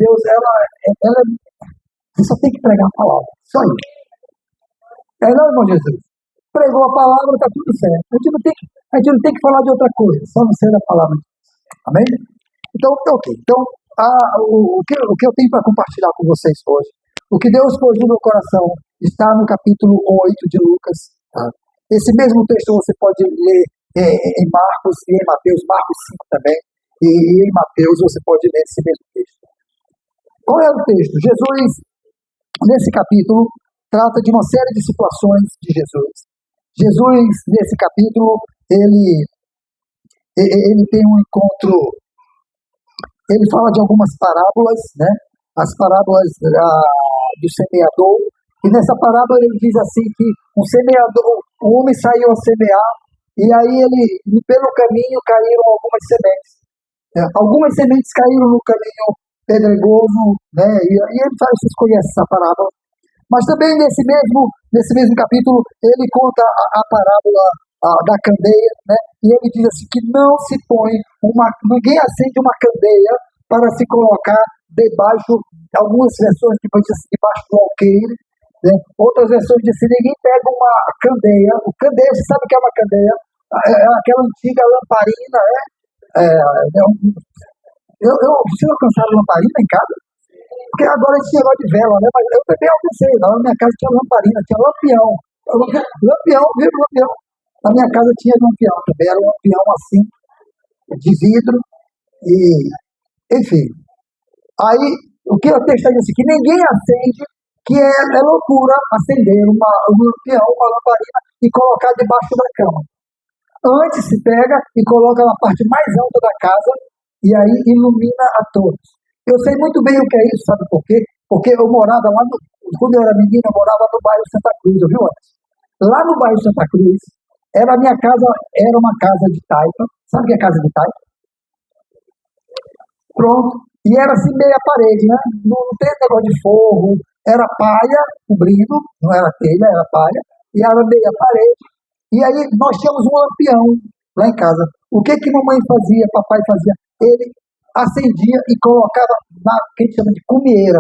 Deus, você só tem que pregar a palavra. Só isso. Não, irmão Jesus. Pregou a palavra, está tudo certo. A gente não tem que falar de outra coisa, só não ser da palavra de Deus. Amém? Então, ok. Então, o que eu tenho para compartilhar com vocês hoje, o que Deus pôs no meu coração, está no capítulo 8 de Lucas. Tá? Esse mesmo texto você pode ler em Marcos e em Mateus, Marcos 5 também, e em Mateus você pode ler esse mesmo texto. Qual é o texto? Jesus, nesse capítulo, trata de uma série de situações de Jesus. Jesus, nesse capítulo, ele tem um encontro, ele fala de algumas parábolas, né? As parábolas do semeador, e nessa parábola ele diz assim que um homem saiu a semear, e aí pelo caminho caíram algumas sementes. Algumas sementes caíram no caminho pedregoso, né? E ele faz, vocês conhecem essa parábola. Mas também nesse mesmo capítulo, ele conta a parábola da candeia, né? E ele diz assim que não se põe ninguém acende uma candeia para se colocar debaixo, algumas versões que dizem assim, debaixo do alqueire, né? Outras versões dizem assim, ninguém pega uma candeia, você sabe o que é uma candeia? É aquela antiga lamparina, vocês alcançaram lamparina em casa? Porque agora esse negócio de vela, né? Mas eu também alcancei. Lá na minha casa tinha lamparina, tinha lampião. Lampião. Na minha casa tinha lampião também. Era um lampião assim, de vidro. E, enfim. Aí, o que o texto diz assim, que ninguém acende, que é loucura acender um lampião, uma lamparina e colocar debaixo da cama. Antes se pega e coloca na parte mais alta da casa e aí ilumina a todos. Eu sei muito bem o que é isso, sabe por quê? Porque eu morava lá, quando eu era menino, eu morava no bairro Santa Cruz, viu? Lá no bairro Santa Cruz, era uma casa de taipa. Sabe o que é casa de taipa? Pronto. E era assim meia parede, né? Não tem negócio de forro, era palha cobrindo, não era telha, era palha, e era meia parede. E aí nós tínhamos um lampião lá em casa. O que mamãe fazia, papai fazia? Ele acendia e colocava na que a gente chama de cumieira.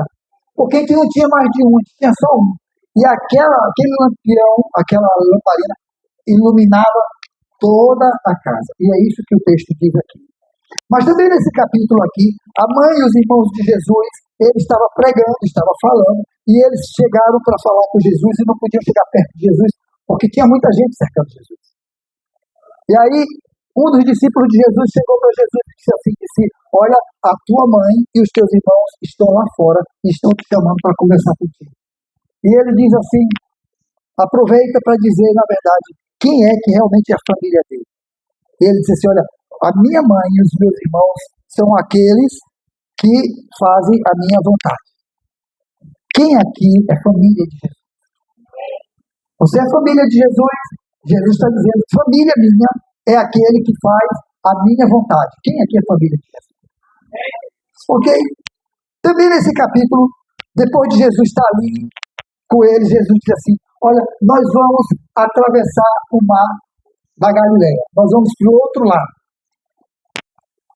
Porque a gente não tinha mais de um, a gente tinha só um. E aquele lampião, aquela lamparina, iluminava toda a casa. E é isso que o texto diz aqui. Mas também nesse capítulo aqui, a mãe e os irmãos de Jesus, ele estava pregando, estava falando, e eles chegaram para falar com Jesus e não podiam chegar perto de Jesus, porque tinha muita gente cercando Jesus. E aí, um dos discípulos de Jesus chegou para Jesus e disse, olha, a tua mãe e os teus irmãos estão lá fora e estão te chamando para conversar contigo. E ele diz assim, aproveita para dizer, na verdade, quem é que realmente é a família dele. E ele disse assim, olha, a minha mãe e os meus irmãos são aqueles que fazem a minha vontade. Quem aqui é família de Jesus? Você é família de Jesus? Jesus está dizendo, família minha é aquele que faz a minha vontade. Quem aqui é família de Jesus? Ok? Também nesse capítulo, depois de Jesus estar ali com eles, Jesus diz assim, olha, nós vamos atravessar o mar da Galileia. Nós vamos para o outro lado.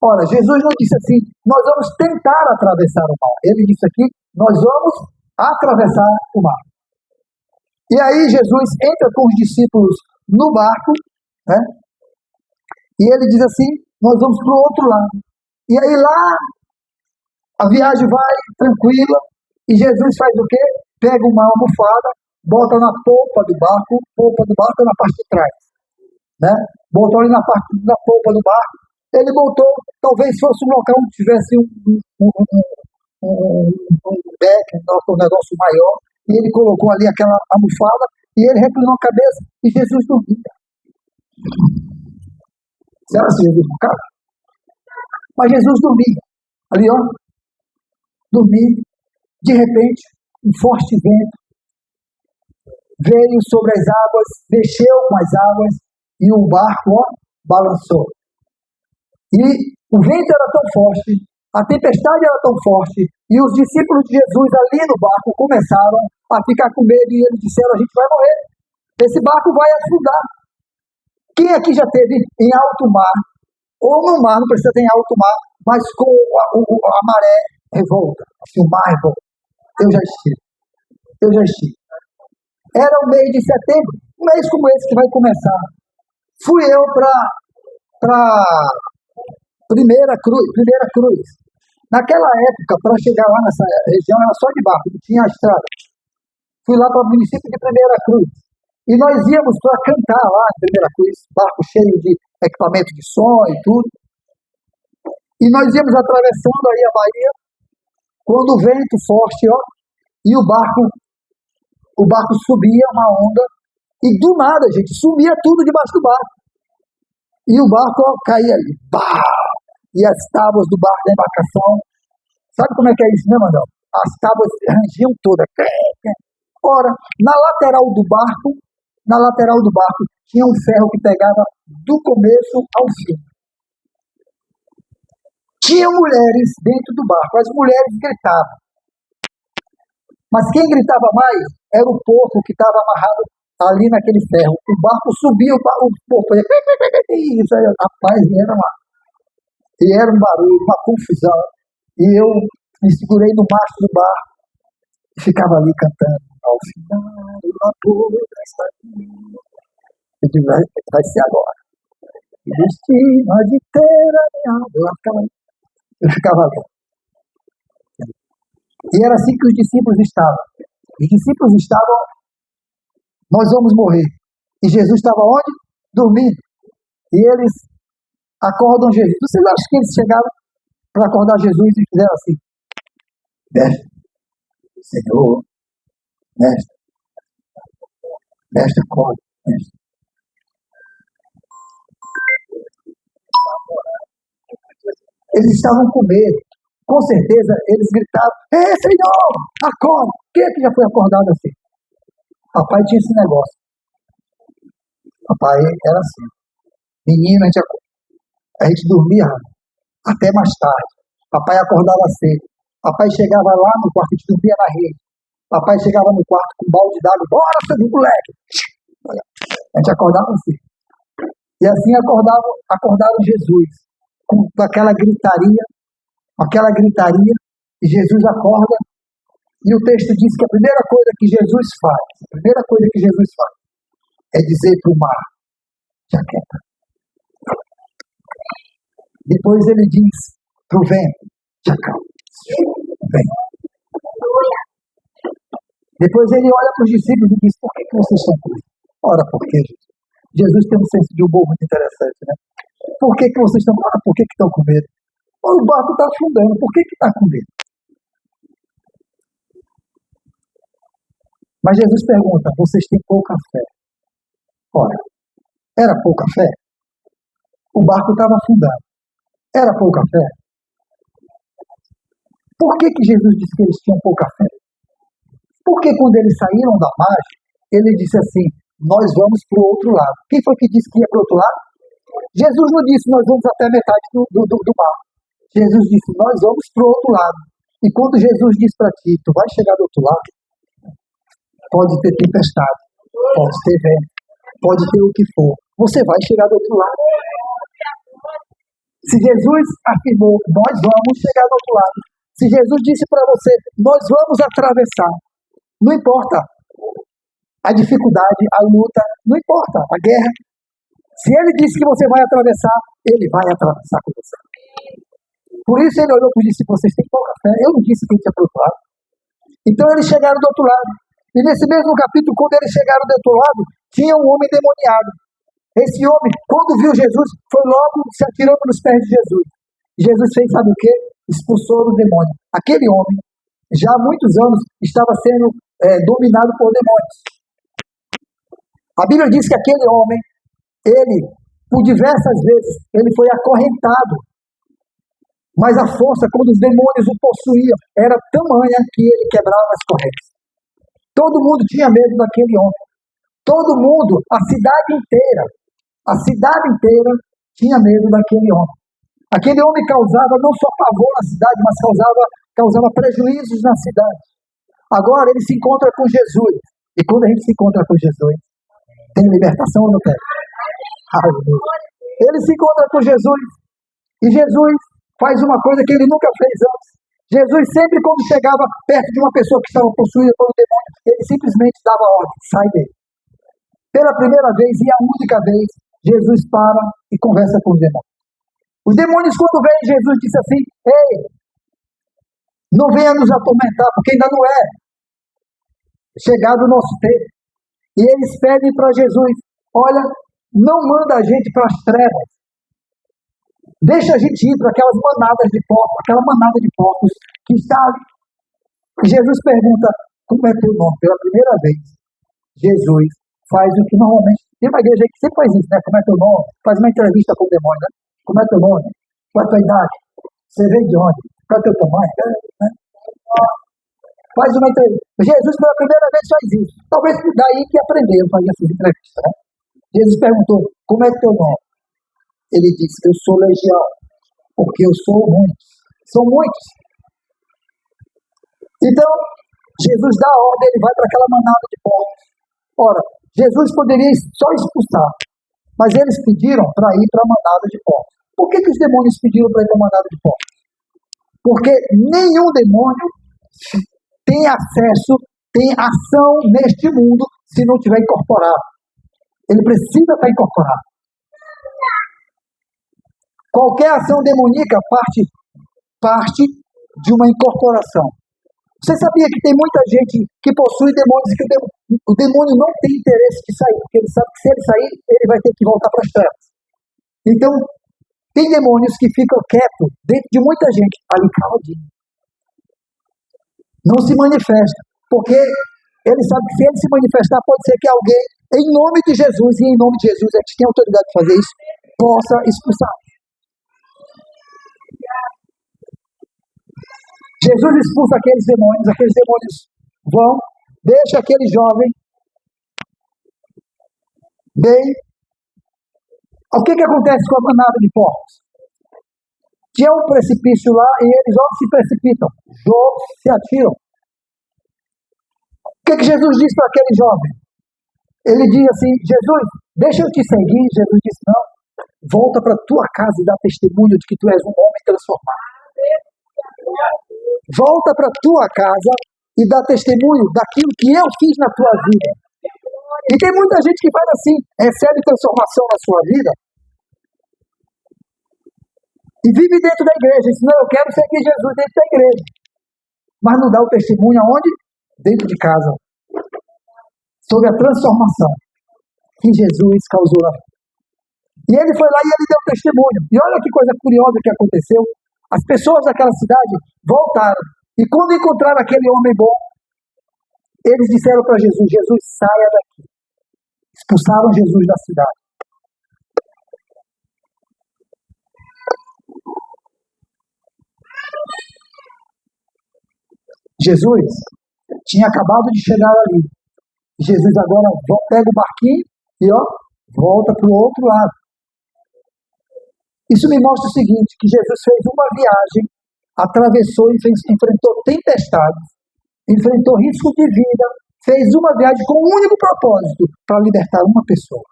Ora, Jesus não disse assim, nós vamos tentar atravessar o mar. Ele disse aqui, nós vamos atravessar o mar. E aí Jesus entra com os discípulos no barco, né? E ele diz assim, nós vamos para o outro lado. E aí lá, a viagem vai tranquila, e Jesus faz o quê? Pega uma almofada, bota na polpa do barco é na parte de trás, né? Botou ali na polpa do barco, ele botou, talvez fosse um local onde tivesse um deck, um negócio maior, e ele colocou ali aquela almofada, e ele reclinou a cabeça, e Jesus dormia. Será que Jesus ficava? Mas Jesus dormia. Ali, ó, dormia. De repente, um forte vento veio sobre as águas, mexeu com as águas, e o barco, ó, balançou. E o vento era tão forte, a tempestade era tão forte, e os discípulos de Jesus ali no barco começaram a ficar com medo, e eles disseram, a gente vai morrer, esse barco vai afundar. Quem aqui já esteve em alto mar, ou no mar, não precisa ter em alto mar, mas com a maré revolta, filmar, irmão. Eu já estive. Eu já estive. Era o mês de setembro, um mês como esse que vai começar. Fui eu para Primeira Cruz. Naquela época, para chegar lá nessa região, era só de barco, não tinha estrada. Fui lá para o município de Primeira Cruz. E nós íamos para cantar lá em Primeira Cruz, barco cheio de equipamento de som e tudo. E nós íamos atravessando aí a Bahia, quando o vento forte, ó, e o barco subia uma onda, e do nada, gente, sumia tudo debaixo do barco. E o barco, ó, caía ali, pá! E as tábuas do barco da embarcação, sabe como é que é isso, né, Mandão? As tábuas rangiam todas. Ora, na lateral do barco, tinha um ferro que pegava do começo ao fim. Tinha mulheres dentro do barco, as mulheres gritavam. Mas quem gritava mais era o porco que estava amarrado ali naquele ferro. O barco subia, o porco ia... Isso aí, rapaz, era um barulho, uma confusão. E eu me segurei no mastro do barco e ficava ali cantando. Ao final, uma boa estadia. Eu digo, vai ser agora. E destino de ter a minha alma. Eu ficava ali. E era assim que os discípulos estavam. Os discípulos estavam, nós vamos morrer. E Jesus estava onde? Dormindo. E eles acordam Jesus. Vocês acham que eles chegaram para acordar Jesus e fizeram assim? Mestre, Senhor, mestre, acorda, mestre. Eles estavam com medo. Com certeza, eles gritaram, Senhor, acorda. Quem é que já foi acordado assim? Papai tinha esse negócio. Papai era assim. Menino, a gente dormia até mais tarde. Papai acordava cedo. Papai chegava lá no quarto, a gente dormia na rede. Papai chegava no quarto com um balde d'água. Bora, seu moleque! A gente acordava assim. E assim acordaram Jesus. Com aquela gritaria, e Jesus acorda, e o texto diz que a primeira coisa que Jesus faz, é dizer para o mar, já quieta. Depois ele diz para o vento, já calma, vem. Depois ele olha para os discípulos e diz, por que vocês estão com medo? Ora, por quê, Jesus? Jesus tem um senso de humor muito interessante, né? Por que vocês estão com medo? O barco está afundando, por que está com medo? Mas Jesus pergunta, vocês têm pouca fé. Ora, era pouca fé? O barco estava afundando. Era pouca fé? Por que Jesus disse que eles tinham pouca fé? Porque quando eles saíram da margem, ele disse assim, nós vamos para o outro lado. Quem foi que disse que ia para o outro lado? Jesus não disse, nós vamos até a metade do mar. Jesus disse, nós vamos para o outro lado. E quando Jesus diz para ti, tu vai chegar do outro lado, pode ter tempestade, pode ter vento, pode ter o que for. Você vai chegar do outro lado. Se Jesus afirmou, nós vamos chegar do outro lado. Se Jesus disse para você, nós vamos atravessar. Não importa a dificuldade, a luta, não importa a guerra. Se ele disse que você vai atravessar, ele vai atravessar com você. Por isso ele olhou para os discípulos, vocês têm pouca fé. Eu não disse que ele tinha para o outro lado. Então eles chegaram do outro lado. E nesse mesmo capítulo, quando eles chegaram do outro lado, tinha um homem demoniado. Esse homem, quando viu Jesus, foi logo se atirando nos pés de Jesus. Jesus fez, sabe o quê? Expulsou o demônio. Aquele homem, já há muitos anos, estava sendo dominado por demônios. A Bíblia diz que aquele homem, ele, por diversas vezes, ele foi acorrentado. Mas a força, quando os demônios o possuíam, era tamanha que ele quebrava as correntes. Todo mundo tinha medo daquele homem. Todo mundo, a cidade inteira tinha medo daquele homem. Aquele homem causava não só pavor na cidade, mas causava prejuízos na cidade. Agora ele se encontra com Jesus. E quando a gente se encontra com Jesus, tem libertação ou não tem? Aleluia. Ele se encontra com Jesus. E Jesus faz uma coisa que ele nunca fez antes. Jesus sempre, quando chegava perto de uma pessoa que estava possuída pelo demônio, ele simplesmente dava ordem, sai dele. Pela primeira vez e a única vez, Jesus para e conversa com os demônios. Os demônios, quando veem Jesus, dizem assim: ei, não venha nos atormentar, porque ainda não é chegado o nosso tempo. E eles pedem para Jesus: olha, não manda a gente para as trevas. Deixa a gente ir para aquelas manadas de porcos, aquela manada de porcos que está ali. E Jesus pergunta: como é teu nome? Pela primeira vez, Jesus faz o que normalmente... Tem uma igreja que sempre faz isso, né? Como é teu nome? Faz uma entrevista com o demônio, né? Como é teu nome? Qual é a tua idade? Você vem de onde? Qual é o teu tamanho? Né? Faz uma entrevista. Jesus, pela primeira vez, faz isso. Talvez daí que aprendeu a fazer essas entrevistas, né? Jesus perguntou: como é teu nome? Ele disse: eu sou legião, porque eu sou muitos. São muitos. Então, Jesus dá a ordem, ele vai para aquela manada de porcos. Ora, Jesus poderia só expulsar, mas eles pediram para ir para a manada de porcos. Por que os demônios pediram para ir para a manada de porcos? Porque nenhum demônio tem acesso, tem ação neste mundo se não estiver incorporado. Ele precisa estar incorporado. Qualquer ação demoníaca parte de uma incorporação. Você sabia que tem muita gente que possui demônios e que o demônio não tem interesse de sair, porque ele sabe que se ele sair, ele vai ter que voltar para as trevas. Então, tem demônios que ficam quietos dentro de muita gente, ali caladinho. Não se manifesta, porque ele sabe que se ele se manifestar, pode ser que alguém, em nome de Jesus, e em nome de Jesus, a gente tem autoridade de fazer isso, possa expulsar. Jesus expulsa aqueles demônios vão, deixa aquele jovem bem. O que acontece com a manada de porcos? Tinha um precipício lá e eles se precipitam, se atiram. O que Jesus diz para aquele jovem? Ele diz assim: Jesus, deixa eu te seguir. Jesus disse: não, volta para tua casa e dá testemunho de que tu és um homem transformado. Volta para tua casa e dá testemunho daquilo que eu fiz na tua vida. E tem muita gente que faz assim, recebe transformação na sua vida e vive dentro da igreja. Diz: não, eu quero seguir Jesus dentro da igreja. Mas não dá o testemunho aonde? Dentro de casa. Sobre a transformação que Jesus causou na vida. E ele foi lá e ele deu testemunho. E olha que coisa curiosa que aconteceu. As pessoas daquela cidade voltaram. E quando encontraram aquele homem bom, eles disseram para Jesus: Jesus, saia daqui. Expulsaram Jesus da cidade. Jesus tinha acabado de chegar ali. Jesus agora pega o barquinho e volta para o outro lado. Isso me mostra o seguinte, que Jesus fez uma viagem, atravessou e enfrentou tempestades, enfrentou risco de vida, fez uma viagem com um único propósito, para libertar uma pessoa.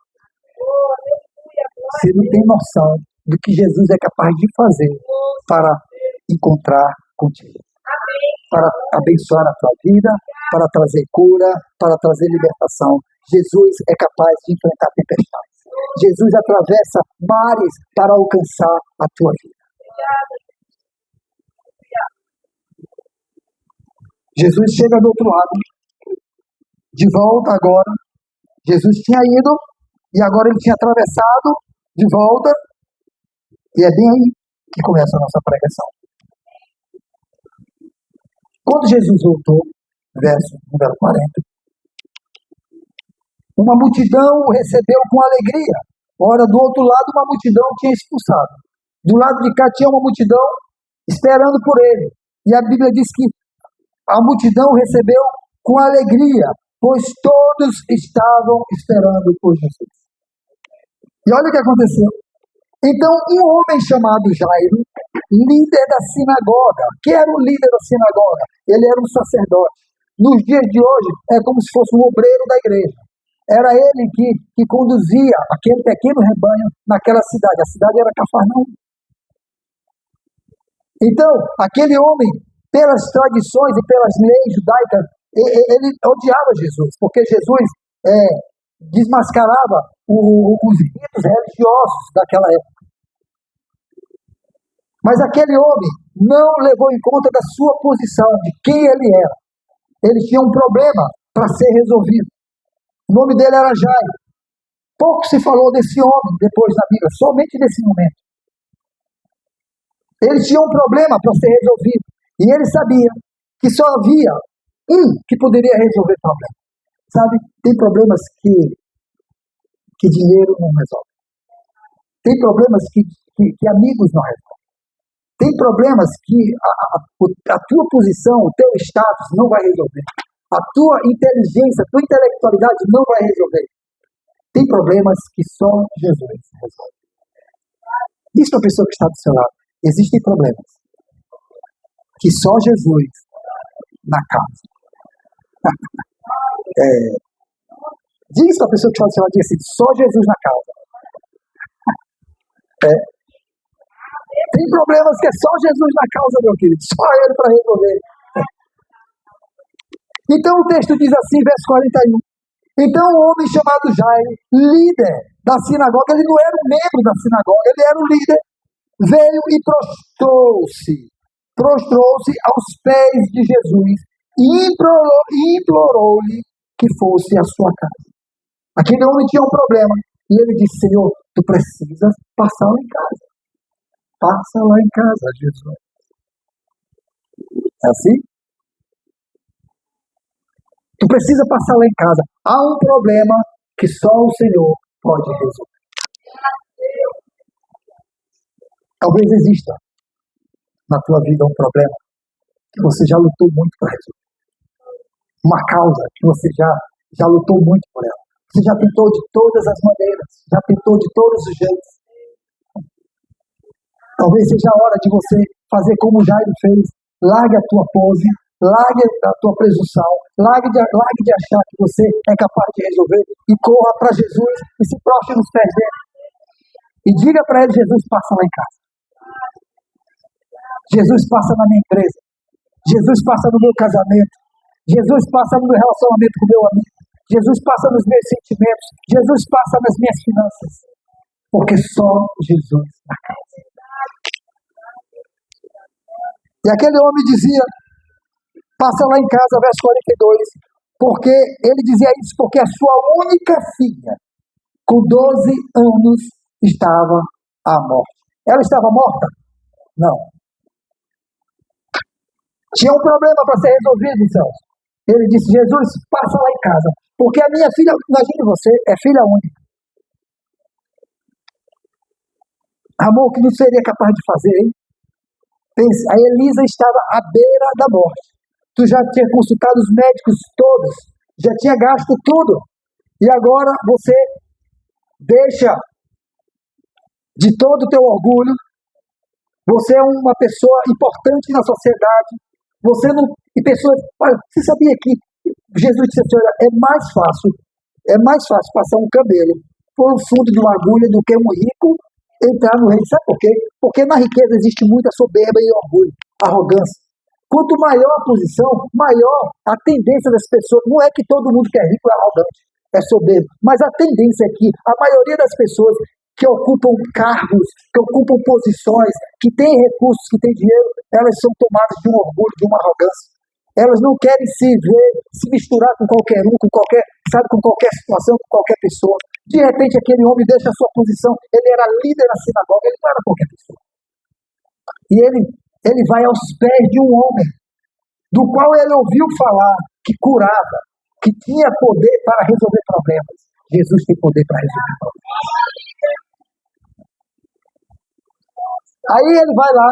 Você não tem noção do que Jesus é capaz de fazer para encontrar contigo. Para abençoar a tua vida, para trazer cura, para trazer libertação. Jesus é capaz de enfrentar tempestades. Jesus atravessa mares para alcançar a tua vida. Jesus chega do outro lado, de volta agora. Jesus tinha ido e agora ele tinha atravessado de volta. E é bem aí que começa a nossa pregação. Quando Jesus voltou, verso número 40, uma multidão o recebeu com alegria. Ora, do outro lado, uma multidão tinha expulsado. Do lado de cá tinha uma multidão esperando por ele. E a Bíblia diz que a multidão o recebeu com alegria, pois todos estavam esperando por Jesus. E olha o que aconteceu. Então, um homem chamado Jairo, líder da sinagoga, que era o líder da sinagoga? Ele era um sacerdote. Nos dias de hoje, é como se fosse um obreiro da igreja. Era ele que conduzia aquele pequeno rebanho naquela cidade. A cidade era Cafarnaum. Então, aquele homem pelas tradições e pelas leis judaicas, ele odiava Jesus, porque Jesus desmascarava os ritos religiosos daquela época. Mas aquele homem não levou em conta da sua posição, de quem ele era. Ele tinha um problema para ser resolvido. O nome dele era Jairo. Pouco se falou desse homem depois na Bíblia, somente nesse momento. Ele tinha um problema para ser resolvido. E ele sabia que só havia um que poderia resolver o problema. Sabe, tem problemas que dinheiro não resolve. Tem problemas que amigos não resolvem. Tem problemas que a tua posição, o teu status não vai resolver. A tua inteligência, a tua intelectualidade não vai resolver. Tem problemas que só Jesus resolve. Diz para a pessoa que está do seu lado. Existem problemas que só Jesus na casa. Diz para a pessoa que está do seu lado assim, só Jesus na casa. Tem problemas que é só Jesus na causa, meu querido. Só ele para resolver. Então o texto diz assim, verso 41. Então um homem chamado Jairo, líder da sinagoga, ele não era um membro da sinagoga, ele era um líder, veio e prostrou-se aos pés de Jesus e implorou-lhe que fosse à sua casa. Aquele homem tinha um problema e ele disse, Senhor, tu precisas passar lá em casa. Passa lá em casa, Jesus. É assim? Tu precisa passar lá em casa. Há um problema que só o Senhor pode resolver. Talvez exista na tua vida um problema que você já lutou muito para resolver. Uma causa que você já lutou muito por ela. Você já tentou de todas as maneiras. Já tentou de todos os jeitos. Talvez seja a hora de você fazer como Jairo fez. Largue a tua pose, largue a tua presunção, largue de achar que você é capaz de resolver e corra para Jesus e se prostre nos pés dele. E diga para ele, Jesus, passa lá em casa. Jesus passa na minha empresa. Jesus passa no meu casamento. Jesus passa no meu relacionamento com o meu amigo. Jesus passa nos meus sentimentos. Jesus passa nas minhas finanças. Porque só Jesus na casa. E aquele homem dizia, passa lá em casa, verso 42, porque ele dizia isso porque a sua única filha, com 12 anos, estava à morte. Ela estava morta? Não. Tinha um problema para ser resolvido, Celso. Ele disse, Jesus, passa lá em casa, porque a minha filha, imagine você, é filha única. Amor, o que não seria capaz de fazer, hein? Pense, a Elisa estava à beira da morte. Tu já tinha consultado os médicos todos, já tinha gasto tudo. E agora você deixa de todo o teu orgulho. Você é uma pessoa importante na sociedade. Você não. E pessoas. Olha, você sabia que Jesus disse assim, olha, é mais fácil passar um camelo por um fundo de uma agulha do que um rico entrar no reino. Sabe por quê? Porque na riqueza existe muita soberba e orgulho, arrogância. Quanto maior a posição, maior a tendência das pessoas. Não é que todo mundo que é rico é arrogante, é soberbo, mas a tendência é que a maioria das pessoas que ocupam cargos, que ocupam posições, que têm recursos, que têm dinheiro, elas são tomadas de um orgulho, de uma arrogância. Elas não querem se misturar com qualquer um, com qualquer situação, com qualquer pessoa. De repente, aquele homem deixa a sua posição. Ele era líder na sinagoga, ele não era qualquer pessoa. E ele vai aos pés de um homem, do qual ele ouviu falar, que curava, que tinha poder para resolver problemas. Jesus tem poder para resolver problemas. Aí ele vai lá,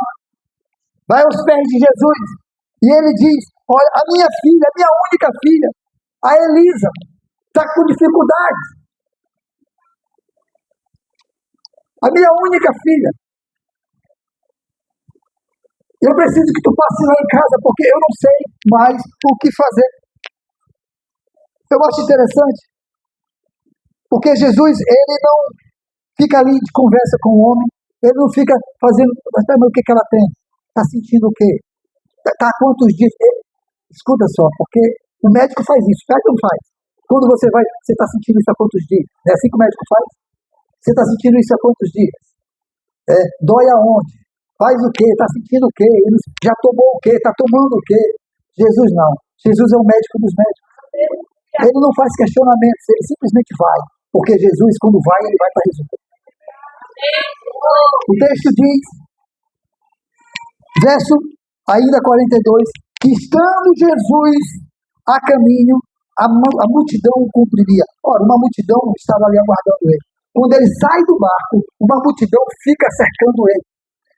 vai aos pés de Jesus, e ele diz, olha, a minha filha, a minha única filha, a Elisa, está com dificuldades. A minha única filha. Eu preciso que tu passe lá em casa, porque eu não sei mais o que fazer. Eu acho interessante, porque Jesus, ele não fica ali de conversa com o homem, ele não fica fazendo, mas o que ela tem? Está sentindo o quê? Está há quantos dias? Escuta só, porque o médico faz isso, faz ou não faz? Quando você vai, você está sentindo isso há quantos dias? É assim que o médico faz? Você está sentindo isso há quantos dias? Dói aonde? Faz o quê? Está sentindo o quê? Ele já tomou o quê? Está tomando o quê? Jesus não. Jesus é o médico dos médicos. Ele não faz questionamentos, ele simplesmente vai. Porque Jesus, quando vai, ele vai para resolver. O texto diz, verso ainda 42, que estando Jesus a caminho, a multidão o cumpriria. Ora, uma multidão estava ali aguardando ele. Quando ele sai do barco, uma multidão fica cercando ele,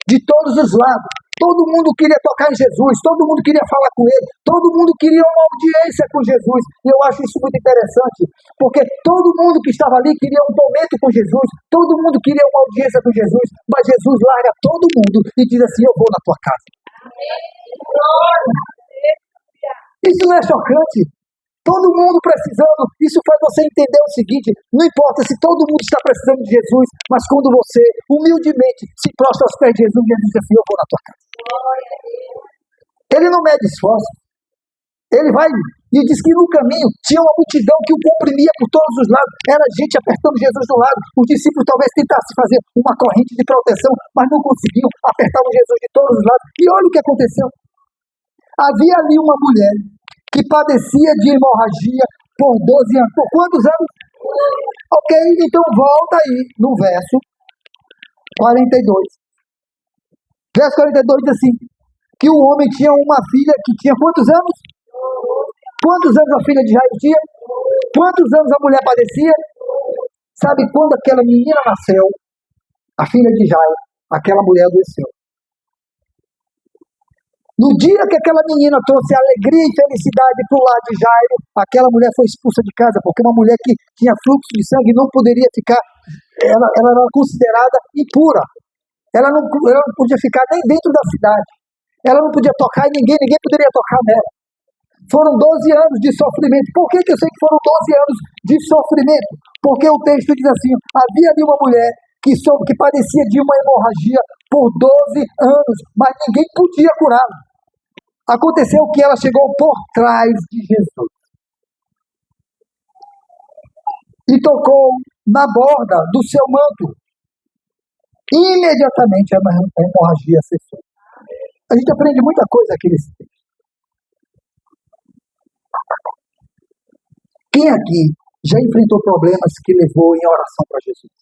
de todos os lados. Todo mundo queria tocar em Jesus, todo mundo queria falar com ele, todo mundo queria uma audiência com Jesus. E eu acho isso muito interessante, porque todo mundo que estava ali queria um momento com Jesus, todo mundo queria uma audiência com Jesus, mas Jesus larga todo mundo e diz assim: eu vou na tua casa. Isso não é chocante? Todo mundo precisando. Isso faz você entender o seguinte: não importa se todo mundo está precisando de Jesus, mas quando você humildemente se prostra aos pés de Jesus, Jesus diz assim: eu vou na tua casa. Ele não mede esforço. Ele vai e diz que no caminho tinha uma multidão que o comprimia por todos os lados. Era gente apertando Jesus do lado. Os discípulos talvez tentassem fazer uma corrente de proteção, mas não conseguiam. Apertavam Jesus de todos os lados. E olha o que aconteceu. Havia ali uma mulher que padecia de hemorragia por 12 anos. Por quantos anos? Ok, então volta aí no verso 42. Verso 42 diz assim, que o homem tinha uma filha que tinha quantos anos? Quantos anos a filha de Jairo tinha? Quantos anos a mulher padecia? Sabe quando aquela menina nasceu, a filha de Jairo, aquela mulher adoeceu. No dia que aquela menina trouxe alegria e felicidade para o lar de Jairo, aquela mulher foi expulsa de casa, porque uma mulher que tinha fluxo de sangue não poderia ficar, ela era considerada impura. Ela não podia ficar nem dentro da cidade. Ela não podia tocar em ninguém poderia tocar nela. Foram 12 anos de sofrimento. Por que eu sei que foram 12 anos de sofrimento? Porque o texto diz assim, havia ali uma mulher que padecia de uma hemorragia por 12 anos, mas ninguém podia curá-la. Aconteceu que ela chegou por trás de Jesus e tocou na borda do seu manto. Imediatamente a hemorragia cessou. A gente aprende muita coisa aqui nesse texto. Quem aqui já enfrentou problemas que levou em oração para Jesus?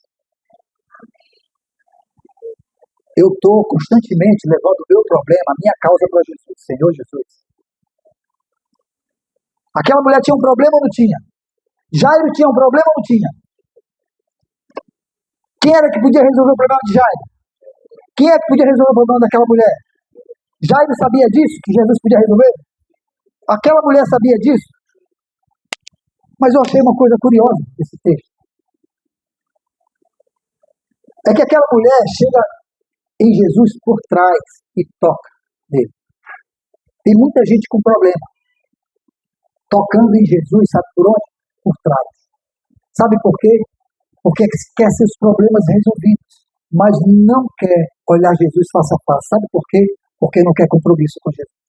Eu estou constantemente levando o meu problema, a minha causa para Jesus. Senhor Jesus. Aquela mulher tinha um problema ou não tinha? Jairo tinha um problema ou não tinha? Quem era que podia resolver o problema de Jairo? Quem é que podia resolver o problema daquela mulher? Jairo sabia disso, que Jesus podia resolver? Aquela mulher sabia disso? Mas eu achei uma coisa curiosa nesse texto. É que aquela mulher chega em Jesus por trás e toca nele. Tem muita gente com problema. Tocando em Jesus, sabe por onde? Por trás. Sabe por quê? Porque quer seus problemas resolvidos, mas não quer olhar Jesus face a face. Sabe por quê? Porque não quer compromisso com Jesus.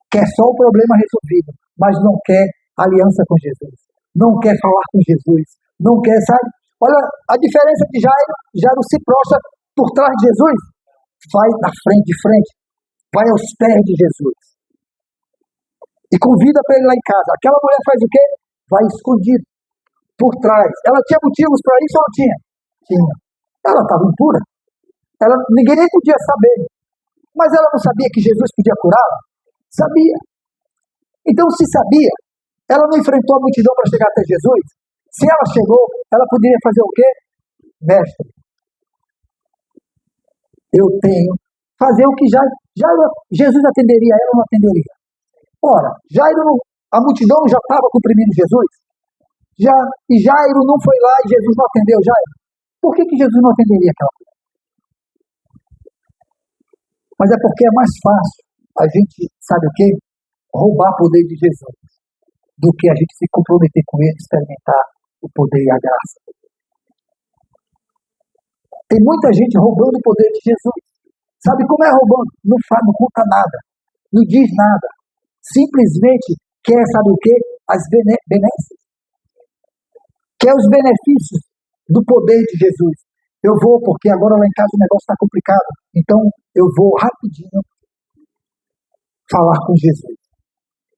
Quer só o problema resolvido, mas não quer aliança com Jesus. Não quer falar com Jesus. Não quer, sabe? Olha a diferença de Jairo. Jairo se prostra por trás de Jesus. Vai na frente, de frente. Vai aos pés de Jesus. E convida para ele lá em casa. Aquela mulher faz o quê? Vai escondido. Por trás. Ela tinha motivos para isso ou não tinha? Tinha. Ela estava impura. Ninguém nem podia saber. Mas ela não sabia que Jesus podia curá-la? Sabia. Então, se sabia, ela não enfrentou a multidão para chegar até Jesus? Se ela chegou, ela poderia fazer o quê? Mestre, eu tenho. Fazer o que Jesus atenderia ela ou não atenderia? Ora, a multidão já estava comprimindo Jesus? E Jairo não foi lá e Jesus não atendeu Jairo? Por que Jesus não atenderia aquela mulher? Mas é porque é mais fácil a gente, sabe o quê? Roubar o poder de Jesus do que a gente se comprometer com ele, experimentar o poder e a graça. Tem muita gente roubando o poder de Jesus. Sabe como é roubando? Não conta nada. não diz nada. Simplesmente quer, sabe o quê? As benesses. Quer os benefícios do poder de Jesus. Eu vou, porque agora lá em casa o negócio está complicado. Então, eu vou rapidinho falar com Jesus.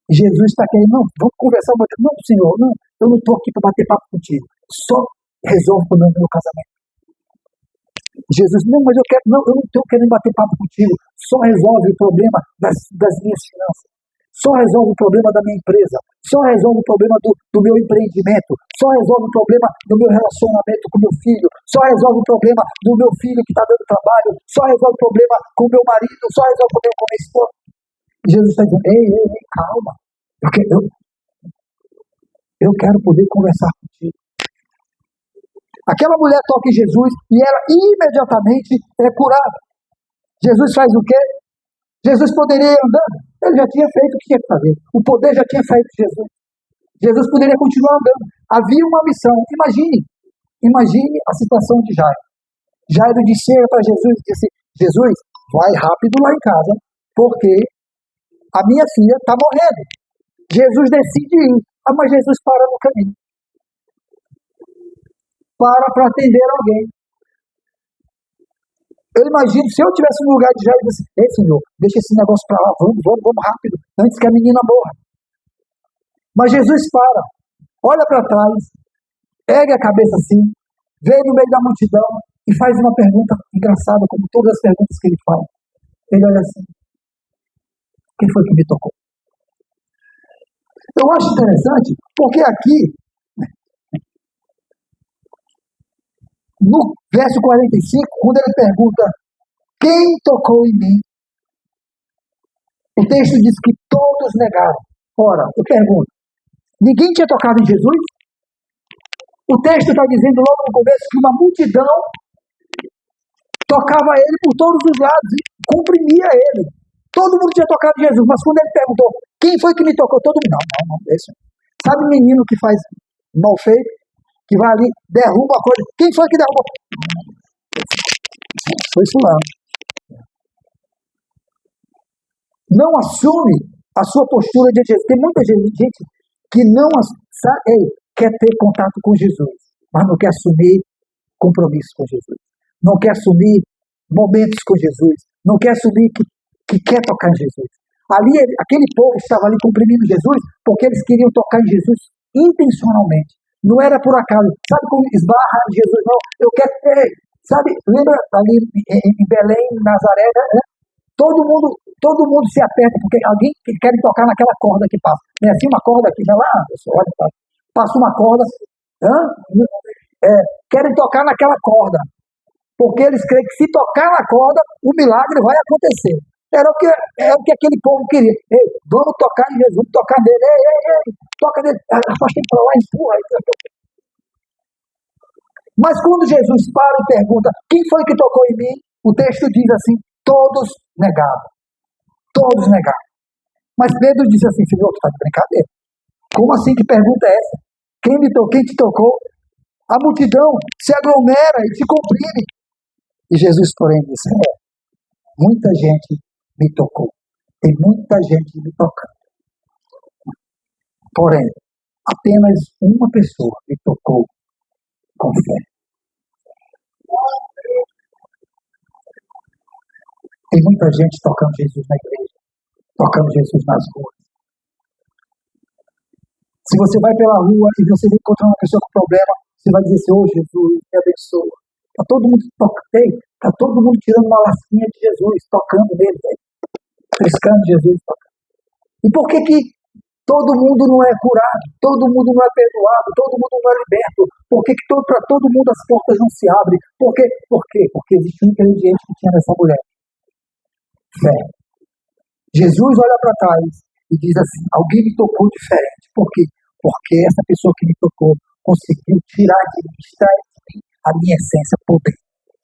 Jesus está querendo, não, vamos conversar. Não, Senhor, não, eu não estou aqui para bater papo contigo. Só resolve o problema do meu casamento. Jesus, não, mas eu não estou querendo bater papo contigo. Só resolve o problema das minhas finanças. Só resolve o problema da minha empresa. Só resolve o problema do meu empreendimento. Só resolve o problema do meu relacionamento com meu filho. Só resolve o problema do meu filho que está dando trabalho. Só resolve o problema com o meu marido. Só resolve o problema com a minha esposa. E Jesus está dizendo, ei, calma. Eu quero poder conversar contigo. Aquela mulher toca em Jesus e ela imediatamente é curada. Jesus faz o quê? Jesus poderia ir andando. Ele já tinha feito o que tinha que fazer. O poder já tinha saído de Jesus. Jesus poderia continuar andando. Havia uma missão. Imagine a situação de Jairo. Jairo disse para Jesus, Jesus, vai rápido lá em casa, porque a minha filha está morrendo. Jesus decide ir. Mas Jesus para no caminho. Para atender alguém. Eu imagino, se eu tivesse no lugar de Jairo, eu disse, ei, Senhor, deixa esse negócio para lá, vamos rápido, antes que a menina morra. Mas Jesus para, olha para trás, ergue a cabeça assim, vem no meio da multidão e faz uma pergunta engraçada, como todas as perguntas que ele faz. Ele olha assim, quem foi que me tocou? Eu acho interessante, porque aqui, no verso 45, quando ele pergunta quem tocou em mim, o texto diz que todos negaram. Ora, eu pergunto, ninguém tinha tocado em Jesus? O texto está dizendo logo no começo que uma multidão tocava ele por todos os lados e comprimia ele. Todo mundo tinha tocado em Jesus, mas quando ele perguntou quem foi que me tocou, todo mundo, não, deixa. Sabe o menino que faz mal feito? Que vai ali, derruba a coisa. Quem foi que derrubou? Foi fulano. Não assume a sua postura de Jesus. Tem muita gente que não quer ter contato com Jesus, mas não quer assumir compromisso com Jesus. Não quer assumir momentos com Jesus. Não quer assumir que quer tocar em Jesus. Ali, aquele povo estava ali comprimindo Jesus porque eles queriam tocar em Jesus intencionalmente. Não era por acaso. Sabe como esbarra em Jesus? Não, eu quero ter. Sabe, lembra ali em Belém, em Nazaré, né? Todo mundo se aperta, porque alguém quer tocar naquela corda que passa. Não é assim uma corda aqui, não é lá? Olha, passa uma corda. Querem tocar naquela corda. Porque eles creem que se tocar na corda, o milagre vai acontecer. Era o que aquele povo queria. Ei, vamos tocar em Jesus, vamos tocar nele. Ei, toca nele. Afasta ele para lá, empurra. Mas quando Jesus para e pergunta quem foi que tocou em mim, o texto diz assim, todos negaram. Todos negaram. Mas Pedro disse assim, Senhor, tu está de brincadeira. Como assim? Que pergunta é essa? Quem te tocou? A multidão se aglomera e te comprime. E Jesus, porém, disse, muita gente me tocou. Tem muita gente me tocando. Porém, apenas uma pessoa me tocou com fé. Tem muita gente tocando Jesus na igreja, tocando Jesus nas ruas. Se você vai pela rua e você encontrar uma pessoa com problema, você vai dizer assim, Jesus, me abençoa. Está todo mundo tirando uma lasquinha de Jesus, tocando nele, triscando Jesus. Tocando. E por que todo mundo não é curado, todo mundo não é perdoado, todo mundo não é liberto? Por que para todo mundo as portas não se abrem? Por quê? Porque existe um ingrediente que tinha nessa mulher. Fé. Jesus olha para trás e diz assim, alguém me tocou diferente. Por quê? Porque essa pessoa que me tocou conseguiu tirar de mim, extrair de mim a minha essência, poder.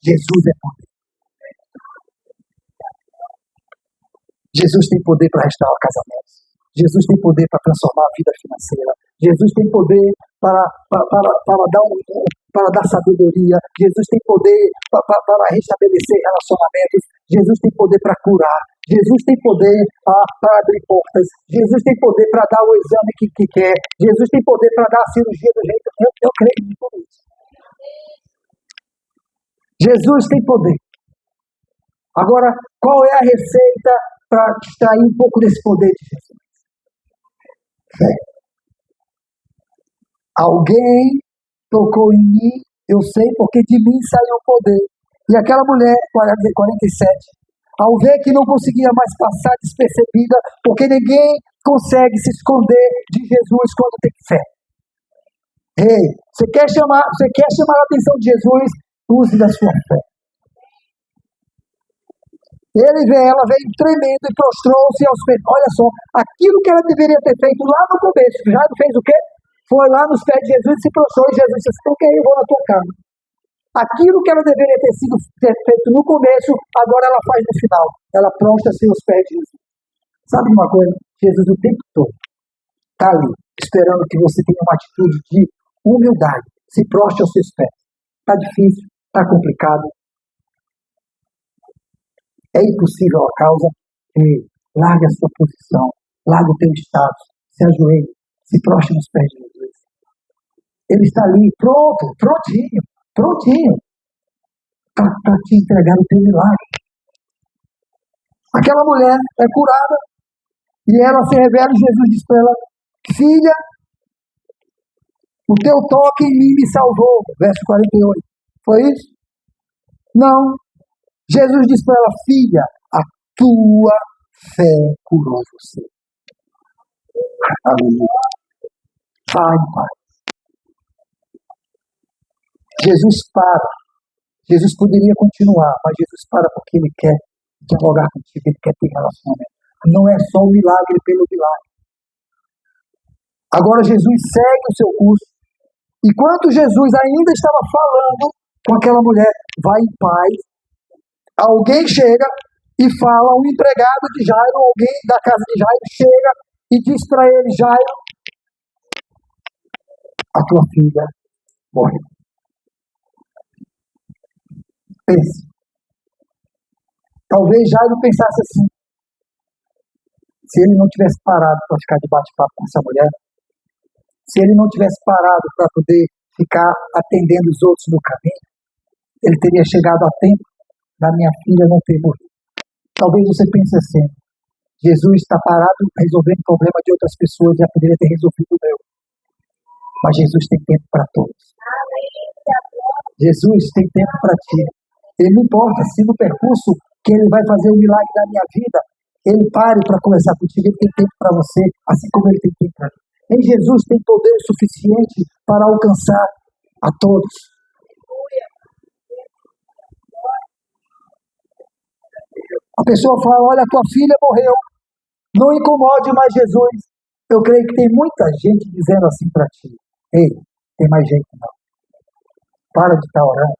Jesus é poder. Jesus tem poder para restaurar casamentos. Jesus tem poder para transformar a vida financeira. Jesus tem poder para dar sabedoria. Jesus tem poder para restabelecer relacionamentos. Jesus tem poder para curar. Jesus tem poder para abrir portas. Jesus tem poder para dar o exame que quer. Jesus tem poder para dar a cirurgia do jeito que eu creio em tudo isso. Jesus tem poder. Agora, qual é a receita para extrair um pouco desse poder de Jesus? Fé. Alguém tocou em mim, eu sei porque de mim saiu o poder. E aquela mulher, 47, ao ver que não conseguia mais passar despercebida, porque ninguém consegue se esconder de Jesus quando tem fé. Ei, você quer chamar a atenção de Jesus? Use da sua fé. Ela veio tremendo e prostrou-se aos pés. Olha só, aquilo que ela deveria ter feito lá no começo, já fez o quê? Foi lá nos pés de Jesus e se prostrou, e Jesus disse, então eu vou na tua casa. Aquilo que ela deveria ter feito no começo, agora ela faz no final. Ela prostra-se aos pés de Jesus. Sabe uma coisa? Jesus o tempo todo está ali, esperando que você tenha uma atitude de humildade. Se prostre aos seus pés. Está difícil, está complicado. É impossível a causa. Larga a sua posição, larga o teu status, se ajoelhe, se prostre nos pés de Jesus. Ele está ali, prontinho, para te entregar o teu milagre. Aquela mulher é curada e ela se revela e Jesus diz para ela, filha, o teu toque em mim me salvou. Verso 48. Foi isso? Não. Jesus diz para ela, filha, a tua fé curou você. Aleluia. Vai, Pai. Jesus para. Jesus poderia continuar, mas Jesus para porque Ele quer dialogar contigo, Ele quer ter relacionamento. Não é só o milagre pelo milagre. Agora Jesus segue o seu curso. Enquanto Jesus ainda estava falando com aquela mulher, vai em paz, alguém chega e fala, um empregado de Jairo, alguém da casa de Jairo, chega e diz para ele, Jairo, a tua filha morreu. Pense. Talvez Jairo pensasse assim, se ele não tivesse parado para ficar de bate-papo com essa mulher, se ele não tivesse parado para poder ficar atendendo os outros no caminho, ele teria chegado a tempo da minha filha não ter morrido. Talvez você pense assim, Jesus está parado resolvendo o problema de outras pessoas, já poderia ter resolvido o meu. Mas Jesus tem tempo para todos. Jesus tem tempo para ti. Ele não importa se no percurso que ele vai fazer o milagre da minha vida, ele pare para conversar contigo, ele tem tempo para você, assim como ele tem tempo para mim. Em Jesus tem poder o suficiente para alcançar a todos. A pessoa fala, olha, tua filha morreu, não incomode mais Jesus. Eu creio que tem muita gente dizendo assim para ti, ei, tem mais jeito não. Para de estar orando,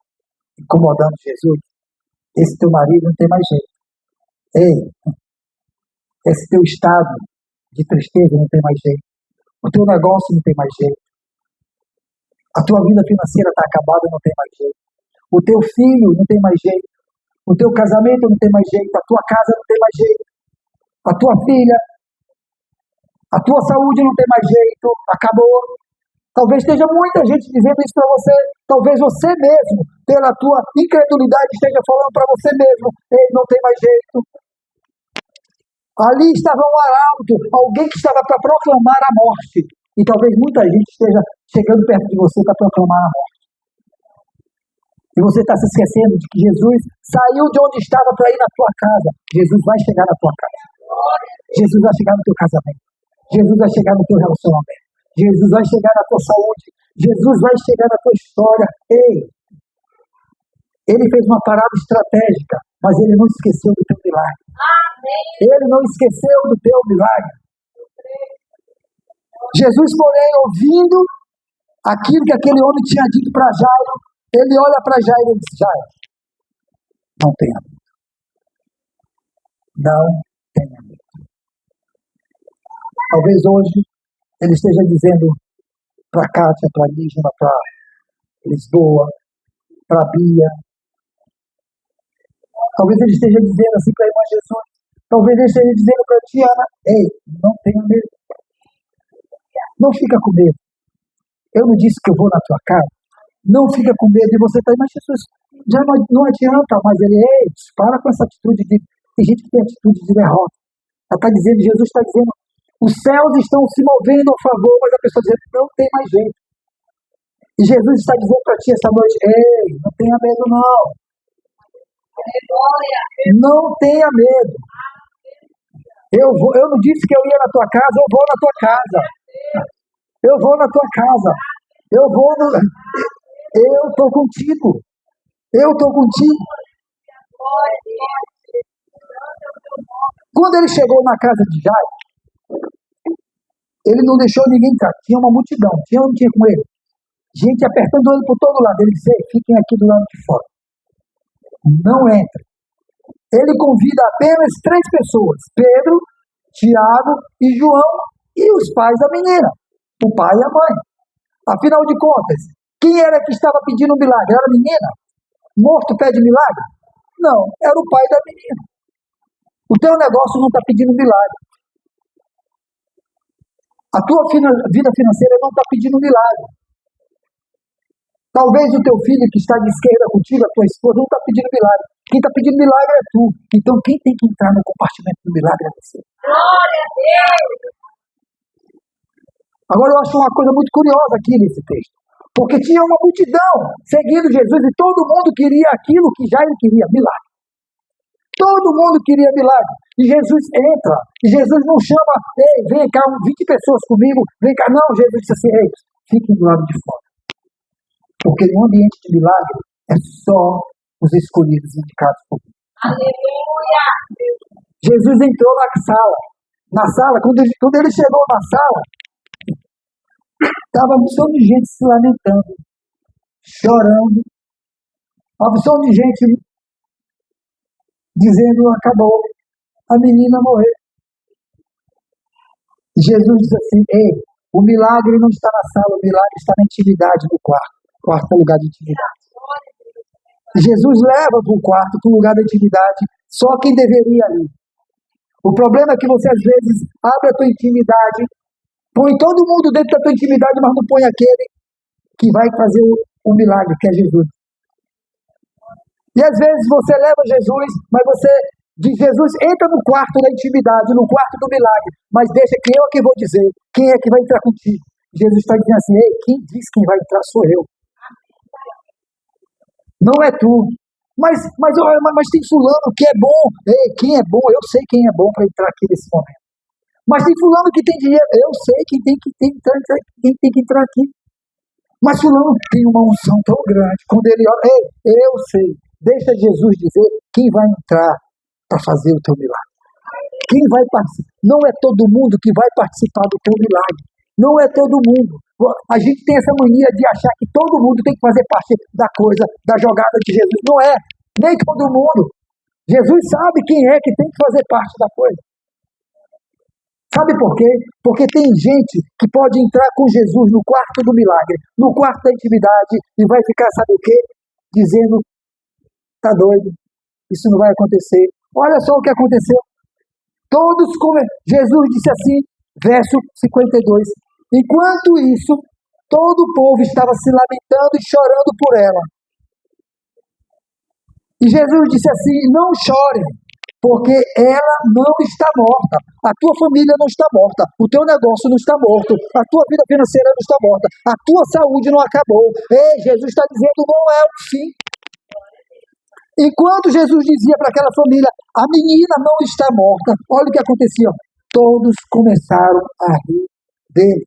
incomodando Jesus. Esse teu marido não tem mais jeito. Ei, esse teu estado de tristeza não tem mais jeito. O teu negócio não tem mais jeito. A tua vida financeira está acabada, não tem mais jeito. O teu filho não tem mais jeito. O teu casamento não tem mais jeito. A tua casa não tem mais jeito. A tua filha, a tua saúde não tem mais jeito. Acabou. Talvez esteja muita gente dizendo isso para você. Talvez você mesmo, pela tua incredulidade, esteja falando para você mesmo. Ele não tem mais jeito. Ali estava um arauto, alguém que estava para proclamar a morte. E talvez muita gente esteja chegando perto de você para proclamar a morte. E você está se esquecendo de que Jesus saiu de onde estava para ir na tua casa. Jesus vai chegar na tua casa. Jesus vai chegar no teu casamento. Jesus vai chegar no teu relacionamento. Jesus vai chegar na tua saúde. Jesus vai chegar na tua história. Ei, ele fez uma parada estratégica, mas ele não esqueceu do teu milagre. Ele não esqueceu do teu milagre. Jesus, porém, ouvindo aquilo que aquele homem tinha dito para Jairo, ele olha para Jairo e diz, Jairo, não tenha medo. Não tenha medo. Talvez hoje ele esteja dizendo para Kátia, para Lígia, para Lisboa, para Bia. Talvez ele esteja dizendo assim para a irmã Jesus, Talvez ele esteja dizendo para ti, Ana, ei, não tenha medo. Não fica com medo. Eu não disse que eu vou na tua casa. Não fica com medo. E você está aí, mas Jesus, já não adianta. Mas ele, ei, para com essa atitude de... Tem gente que tem atitude de derrota. Ela está dizendo, Jesus está dizendo, os céus estão se movendo a favor, mas a pessoa dizendo, não tem mais jeito. E Jesus está dizendo para ti essa noite, ei, não tenha medo não. Não tenha medo. Eu não disse que eu ia na tua casa, eu vou na tua casa. Eu vou na tua casa. Eu estou contigo. Eu estou contigo. Quando ele chegou na casa de Jairo, ele não deixou ninguém entrar. Tinha uma multidão. Tinha ou não tinha com ele? Gente apertando ele por todo lado. Ele disse, fiquem aqui do lado de fora. Não entrem. Ele convida apenas 3 pessoas. Pedro, Tiago e João e os pais da menina. O pai e a mãe. Afinal de contas, quem era que estava pedindo um milagre? Era a menina? Morto pede milagre? Não, era o pai da menina. O teu negócio não está pedindo milagre. A tua vida financeira não está pedindo milagre. Talvez o teu filho que está de esquerda contigo, a tua esposa, não está pedindo milagre. Quem está pedindo milagre é tu. Então quem tem que entrar no compartimento do milagre é você. Glória a Deus! Agora eu acho uma coisa muito curiosa aqui nesse texto. Porque tinha uma multidão seguindo Jesus e todo mundo queria aquilo que Jairo queria, milagre. Todo mundo queria milagre. E Jesus entra. E Jesus não chama, ei, vem cá, 20 pessoas comigo, vem cá. Não, Jesus disse assim, ei, fiquem do lado de fora. Porque no ambiente de milagre é só os escolhidos indicados por Deus. Aleluia! Jesus entrou na sala. Na sala, quando ele chegou na sala, estava uma opção de gente se lamentando, chorando. Uma opção de gente dizendo, acabou, a menina morreu. Jesus disse assim, ei, o milagre não está na sala, o milagre está na intimidade do quarto. O quarto é lugar de intimidade. Jesus leva para o quarto, para o lugar da intimidade, só quem deveria ir. O problema é que você às vezes abre a tua intimidade, põe todo mundo dentro da tua intimidade, mas não põe aquele que vai fazer o milagre, que é Jesus. E às vezes você leva Jesus, mas você diz, Jesus, entra no quarto da intimidade, no quarto do milagre, mas deixa que eu que vou dizer, quem é que vai entrar contigo? Jesus está dizendo assim, ei, quem diz quem vai entrar sou eu. Não é tu. Mas tem fulano que é bom. Ei, quem é bom? Eu sei quem é bom para entrar aqui nesse momento. Mas tem fulano que tem dinheiro. Eu sei quem tem que entrar aqui. Mas fulano tem uma unção tão grande. Quando ele olha, ei, eu sei. Deixa Jesus dizer quem vai entrar para fazer o teu milagre. Quem vai participar? Não é todo mundo que vai participar do teu milagre. Não é todo mundo. A gente tem essa mania de achar que todo mundo tem que fazer parte da coisa, da jogada de Jesus. Não é. Nem todo mundo. Jesus sabe quem é que tem que fazer parte da coisa. Sabe por quê? Porque tem gente que pode entrar com Jesus no quarto do milagre, no quarto da intimidade, e vai ficar, sabe o quê? Dizendo, tá doido, isso não vai acontecer. Olha só o que aconteceu. Jesus disse assim, verso 52, enquanto isso, todo o povo estava se lamentando e chorando por ela. E Jesus disse assim, não chorem, porque ela não está morta. A tua família não está morta. O teu negócio não está morto. A tua vida financeira não está morta. A tua saúde não acabou. Ei, Jesus está dizendo, não é o fim. Enquanto Jesus dizia para aquela família, a menina não está morta, olha o que acontecia. Todos começaram a rir dele.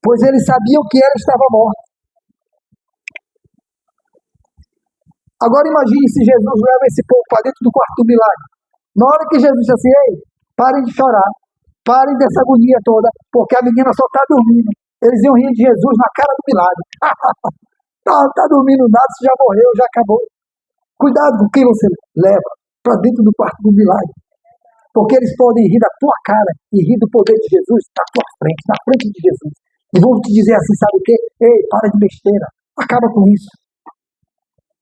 Pois eles sabiam que ela estava morta. Agora imagine se Jesus leva esse povo para dentro do quarto do milagre. Na hora que Jesus disse assim, ei, parem de chorar, parem dessa agonia toda, porque a menina só está dormindo. Eles iam rir de Jesus na cara do milagre. Tá dormindo nada, você já morreu, já acabou. Cuidado com quem você leva para dentro do quarto do milagre. Porque eles podem rir da tua cara e rir do poder de Jesus na tua frente, na frente de Jesus. E vão te dizer assim, sabe o quê? Ei, para de besteira, acaba com isso.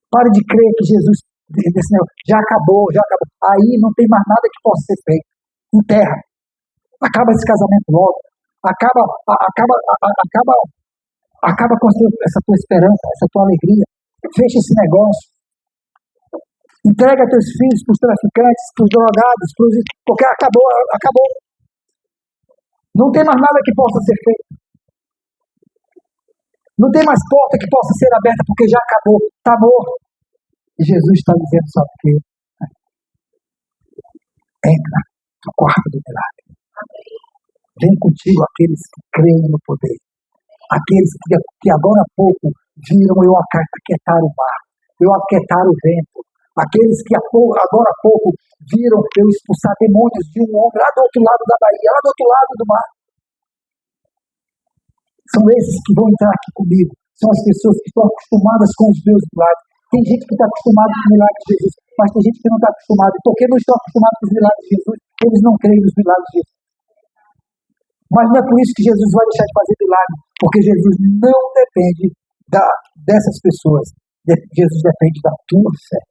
Pare de crer que Jesus desse negócio. Já acabou, já acabou. Aí não tem mais nada que possa ser feito. Enterra. Acaba esse casamento logo. Acaba com essa tua esperança, essa tua alegria. Fecha esse negócio. Entrega teus filhos para os traficantes, para os drogados, porque acabou. Não tem mais nada que possa ser feito. Não tem mais porta que possa ser aberta, porque já acabou. Está morto. E Jesus está dizendo, sabe o quê? Entra no quarto do milagre. Vem contigo aqueles que creem no poder. Aqueles que agora há pouco viram eu aquietar o mar, eu aquietar o vento. Aqueles que agora há pouco viram eu expulsar demônios de um homem lá do outro lado da Bahia, lá do outro lado do mar. São esses que vão entrar aqui comigo. São as pessoas que estão acostumadas com os meus milagres. Tem gente que está acostumada com os milagres de Jesus, mas tem gente que não está acostumada. E porque não estão acostumados com os milagres de Jesus, eles não creem nos milagres de Jesus. Mas não é por isso que Jesus vai deixar de fazer milagre, porque Jesus não depende dessas pessoas. Jesus depende da tua fé.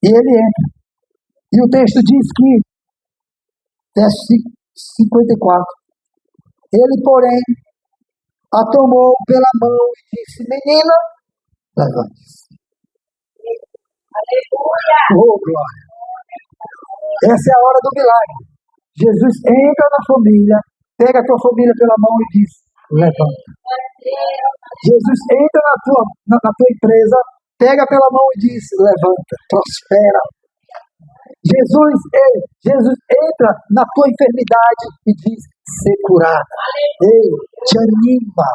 E ele entra. E o texto diz que, verso 54, ele, porém, a tomou pela mão e disse, menina, levante-se. Aleluia! Oh, glória! Essa é a hora do milagre. Jesus entra na família, pega a tua família pela mão e diz, levanta. Jesus entra na tua empresa, pega pela mão e diz, levanta, prospera. Jesus entra na tua enfermidade e diz, ser curada. Ei, te anima.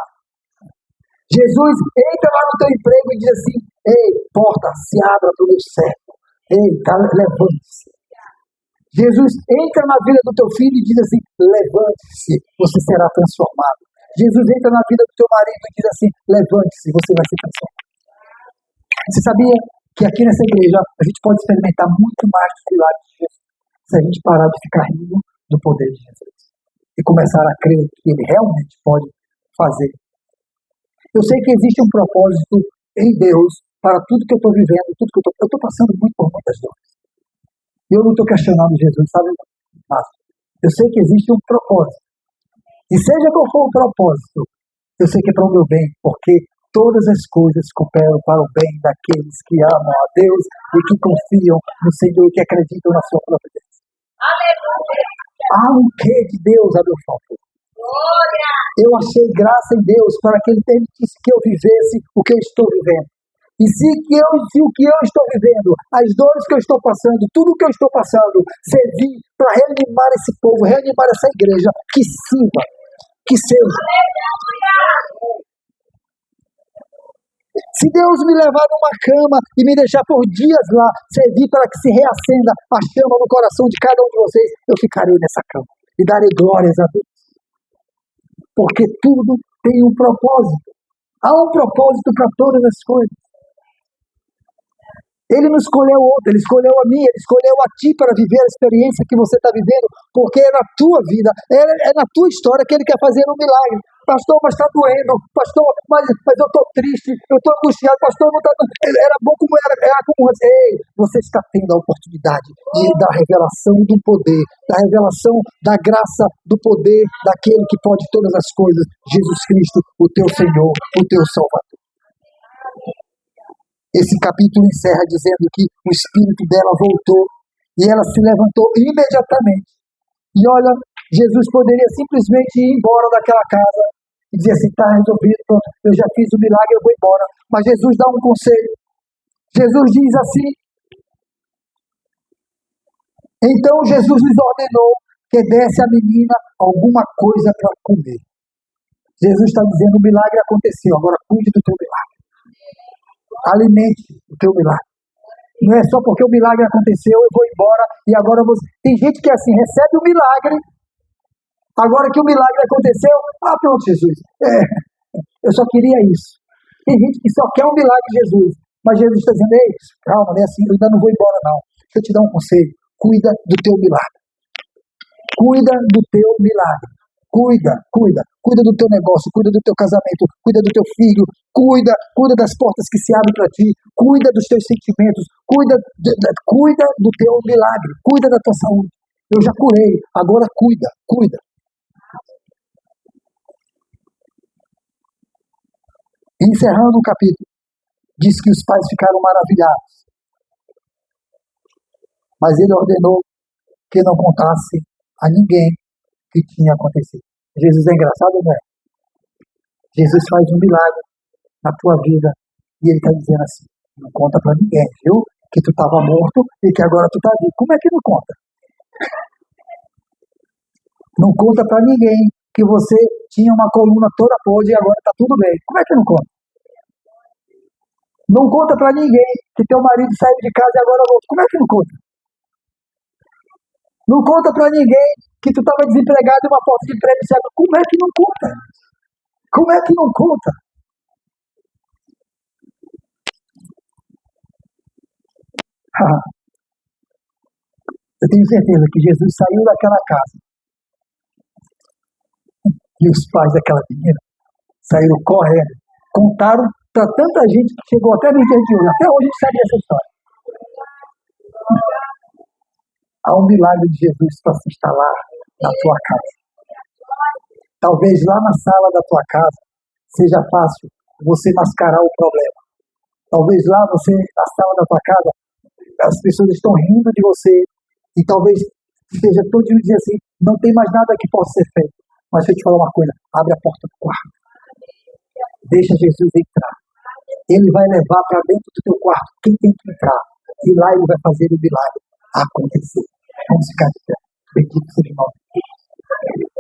Jesus entra lá no teu emprego e diz assim, ei, porta, se abra para o meu servo. Ei, levante-se. Jesus entra na vida do teu filho e diz assim, levante-se, você será transformado. Jesus entra na vida do teu marido e diz assim, levante-se, você vai ser transformado. Você sabia que aqui nessa igreja a gente pode experimentar muito mais dos milagres de Jesus se a gente parar de ficar rindo do poder de Jesus e começar a crer que ele realmente pode fazer. Eu sei que existe um propósito em Deus para tudo que eu estou vivendo, tudo que eu estou passando muito por muitas dores. E eu não estou questionando Jesus, sabe? Mas eu sei que existe um propósito. E seja qual for o propósito, eu sei que é para o meu bem, porque todas as coisas cooperam para o bem daqueles que amam a Deus e que confiam no Senhor e que acreditam na sua providência. Aleluia! Há um quê de Deus a meu favor. Glória! Eu achei graça em Deus para que Ele permitisse que eu vivesse o que eu estou vivendo. E se o que eu estou vivendo, as dores que eu estou passando, tudo o que eu estou passando, servir para reanimar esse povo, reanimar essa igreja, que sirva, que seja. Se Deus me levar numa cama e me deixar por dias lá, servir para que se reacenda a chama no coração de cada um de vocês, eu ficarei nessa cama e darei glórias a Deus. Porque tudo tem um propósito. Há um propósito para todas as coisas. Ele não escolheu outro, ele escolheu a mim, ele escolheu a ti para viver a experiência que você está vivendo, porque é na tua vida, é na tua história que ele quer fazer um milagre. Pastor, mas está doendo. Pastor, mas eu estou triste, eu estou angustiado. Pastor, não está. Era bom como era como antes. Ei, você está tendo a oportunidade da revelação do poder, da revelação da graça, do poder daquele que pode todas as coisas, Jesus Cristo, o teu Senhor, o teu Salvador. Esse capítulo encerra dizendo que o espírito dela voltou e ela se levantou imediatamente. E olha, Jesus poderia simplesmente ir embora daquela casa e dizer assim, está resolvido, pronto, eu já fiz o milagre, eu vou embora. Mas Jesus dá um conselho. Jesus diz assim, então Jesus lhes ordenou que desse à menina alguma coisa para comer. Jesus está dizendo, o milagre aconteceu, agora cuide do teu milagre. Alimente o teu milagre. Não é só porque o milagre aconteceu, eu vou embora e agora você... Tem gente que é assim, recebe o milagre, agora que o milagre aconteceu, pronto, Jesus, eu só queria isso. Tem gente que só quer o milagre de Jesus, mas Jesus está dizendo, ei, calma, não é assim, eu ainda não vou embora não. Deixa eu te dar um conselho, cuida do teu milagre. Cuida do teu milagre. Cuida do teu negócio, cuida do teu casamento, cuida do teu filho, cuida das portas que se abrem para ti, cuida dos teus sentimentos, cuida do teu milagre, cuida da tua saúde. Eu já curei, agora cuida. Encerrando o capítulo, diz que os pais ficaram maravilhados, mas ele ordenou que não contasse a ninguém o que tinha acontecido. Jesus é engraçado, não é? Jesus faz um milagre na tua vida e ele está dizendo assim, não conta para ninguém, viu? Que tu estava morto e que agora tu está vivo. Como é que não conta? Não conta para ninguém que você tinha uma coluna toda podre e agora está tudo bem. Como é que não conta? Não conta para ninguém que teu marido saiu de casa e agora voltou. Como é que não conta? Não conta para ninguém que tu estava desempregado e uma porta de emprego se abriu. Como é que não conta? Como é que não conta? Eu tenho certeza que Jesus saiu daquela casa e os pais daquela menina saíram correndo. Contaram para tanta gente que chegou até no dia de hoje. Até hoje a gente sabe essa história. Há um milagre de Jesus para se instalar na tua casa. Talvez lá na sala da tua casa seja fácil você mascarar o problema. Talvez lá você, na sala da tua casa, as pessoas estão rindo de você e talvez esteja todo dia dizendo assim, não tem mais nada que possa ser feito. Mas deixa eu te falar uma coisa, abre a porta do quarto. Deixa Jesus entrar. Ele vai levar para dentro do teu quarto quem tem que entrar. E lá ele vai fazer o milagre acontecer. Vamos ficar de pé. Bendito seja o nome de Deus.